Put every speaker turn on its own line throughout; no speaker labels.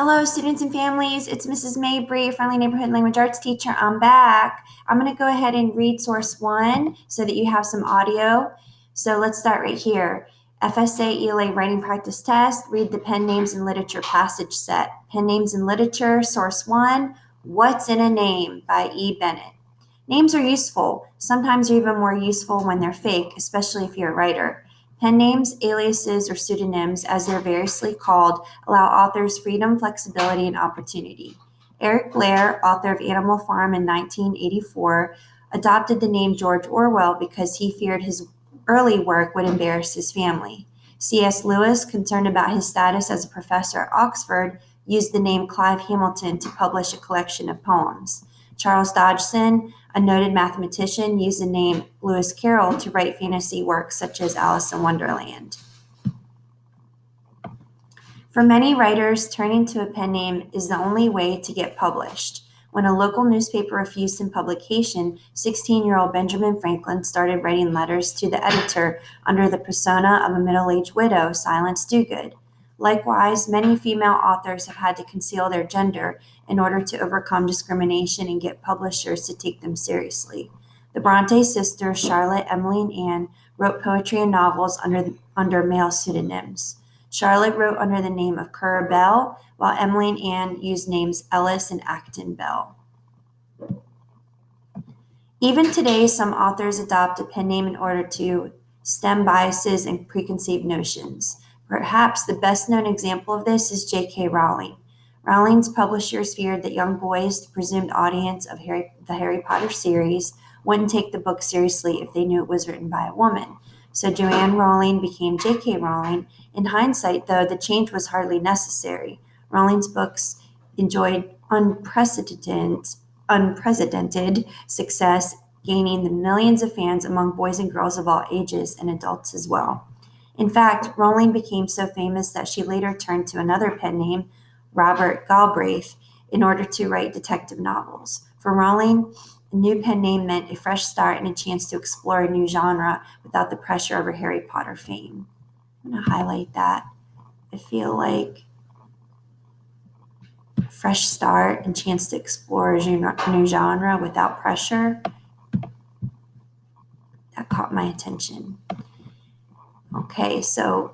Hello, students and families. It's Mrs. Mabry, friendly neighborhood language arts teacher. I'm back. I'm going to go ahead and read source one so that you have some audio. So let's start right here. FSA ELA writing practice test. Read the pen names and literature passage set. Pen names and literature, source one. What's in a name by E. Bennett. Names are useful. Sometimes they're even more useful when they're fake, especially if you're a writer. Pen names, aliases, or pseudonyms, as they're variously called, allow authors freedom, flexibility, and opportunity. Eric Blair, author of Animal Farm in 1984, adopted the name George Orwell because he feared his early work would embarrass his family. C.S. Lewis, concerned about his status as a professor at Oxford, used the name Clive Hamilton to publish a collection of poems. Charles Dodgson, a noted mathematician, used the name Lewis Carroll to write fantasy works such as Alice in Wonderland. For many writers, turning to a pen name is the only way to get published. When a local newspaper refused him publication, 16-year-old Benjamin Franklin started writing letters to the editor under the persona of a middle-aged widow, Silence Dogood. Likewise, many female authors have had to conceal their gender in order to overcome discrimination and get publishers to take them seriously. The Bronte sisters, Charlotte, Emily, and Anne, wrote poetry and novels under male pseudonyms. Charlotte wrote under the name of Currer Bell, while Emily and Anne used names Ellis and Acton Bell. Even today, some authors adopt a pen name in order to stem biases and preconceived notions. Perhaps the best-known example of this is J.K. Rowling. Rowling's publishers feared that young boys, the presumed audience of the Harry Potter series, wouldn't take the book seriously if they knew it was written by a woman. So Joanne Rowling became J.K. Rowling. In hindsight, though, the change was hardly necessary. Rowling's books enjoyed unprecedented success, gaining the millions of fans among boys and girls of all ages and adults as well. In fact, Rowling became so famous that she later turned to another pen name, Robert Galbraith, in order to write detective novels. For Rowling, a new pen name meant a fresh start and a chance to explore a new genre without the pressure of her Harry Potter fame. I'm going to highlight that. I feel like a fresh start and chance to explore a new genre without pressure. That caught my attention. Okay, so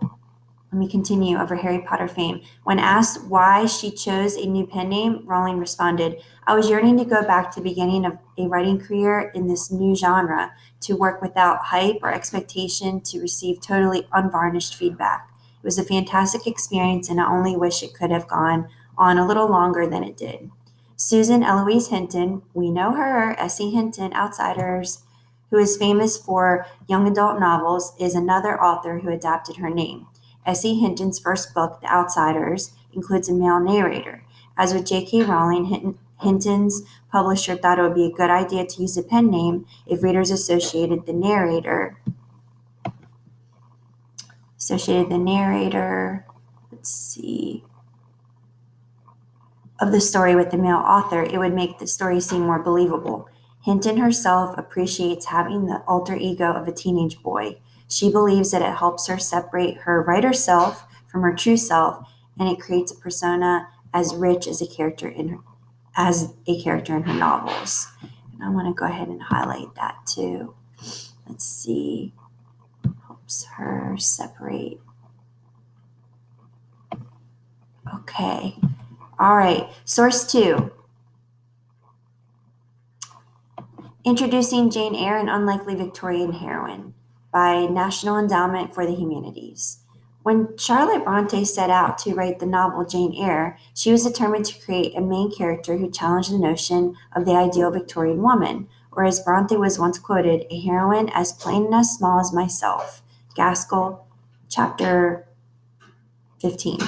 let me continue over Harry Potter fame. When asked why she chose a new pen name, Rowling responded, "I was yearning to go back to the beginning of a writing career in this new genre, to work without hype or expectation, to receive totally unvarnished feedback. It was a fantastic experience, and I only wish it could have gone on a little longer than it did." Susan Eloise Hinton, we know her, S.E. Hinton, Outsiders, who is famous for young adult novels, is another author who adapted her name. S.E. Hinton's first book, The Outsiders, includes a male narrator. As with J.K. Rowling, Hinton's publisher thought it would be a good idea to use a pen name if readers associated the narrator, of the story with the male author. It would make the story seem more believable. Hinton herself appreciates having the alter ego of a teenage boy. She believes that it helps her separate her writer self from her true self, and it creates a persona as rich as a character in her novels. And I want to go ahead and highlight that too. Let's see. Helps her separate. Okay. All right. Source 2. Introducing Jane Eyre, an Unlikely Victorian Heroine by National Endowment for the Humanities. When Charlotte Bronte set out to write the novel Jane Eyre, she was determined to create a main character who challenged the notion of the ideal Victorian woman, or as Bronte was once quoted, "a heroine as plain and as small as myself." Gaskell, chapter 15.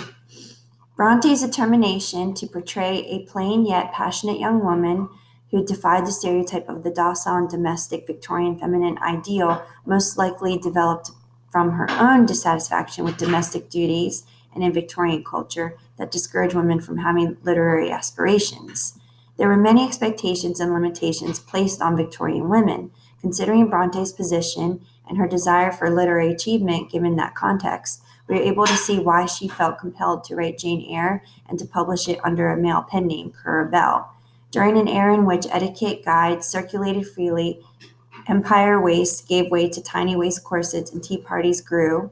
Bronte's determination to portray a plain yet passionate young woman who defied the stereotype of the docile and domestic Victorian feminine ideal most likely developed from her own dissatisfaction with domestic duties and in Victorian culture that discouraged women from having literary aspirations. There were many expectations and limitations placed on Victorian women. Considering Bronte's position and her desire for literary achievement given that context, we're able to see why she felt compelled to write Jane Eyre and to publish it under a male pen name, Currer Bell. During an era in which etiquette guides circulated freely, empire waists gave way to tiny waist corsets and tea parties grew.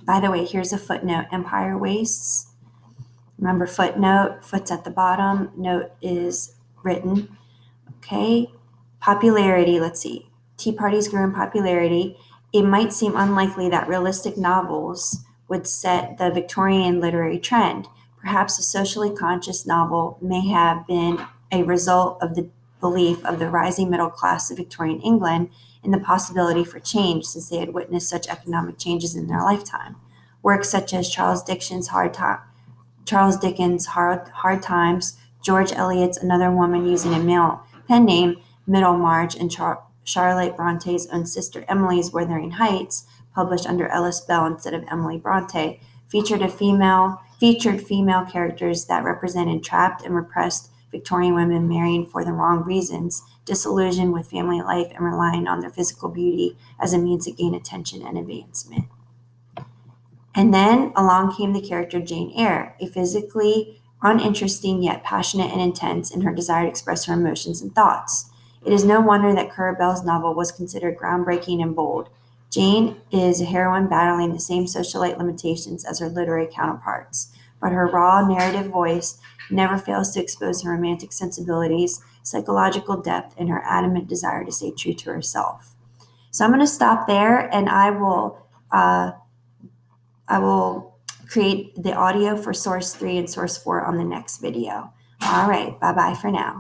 By the way, here's a footnote. Empire waists. Remember footnote, foot's at the bottom, note is written. Okay, popularity, let's see. Tea parties grew in popularity. It might seem unlikely that realistic novels would set the Victorian literary trend. Perhaps a socially conscious novel may have been a result of the belief of the rising middle class of Victorian England in the possibility for change, since they had witnessed such economic changes in their lifetime. Works such as Charles Dickens' Hard Times, George Eliot's Another Woman using a male pen name, Middlemarch, and Charlotte Bronte's own sister Emily's Wuthering Heights, published under Ellis Bell instead of Emily Bronte, featured female characters that represented trapped and repressed Victorian women marrying for the wrong reasons, disillusioned with family life, and relying on their physical beauty as a means to gain attention and advancement. And then along came the character Jane Eyre, a physically uninteresting yet passionate and intense in her desire to express her emotions and thoughts. It is no wonder that Currer Bell's novel was considered groundbreaking and bold. Jane is a heroine battling the same socialite limitations as her literary counterparts, but her raw narrative voice never fails to expose her romantic sensibilities, psychological depth, and her adamant desire to stay true to herself. So I'm going to stop there, and I will create the audio for source 3 and source 4 on the next video. All right, bye-bye for now.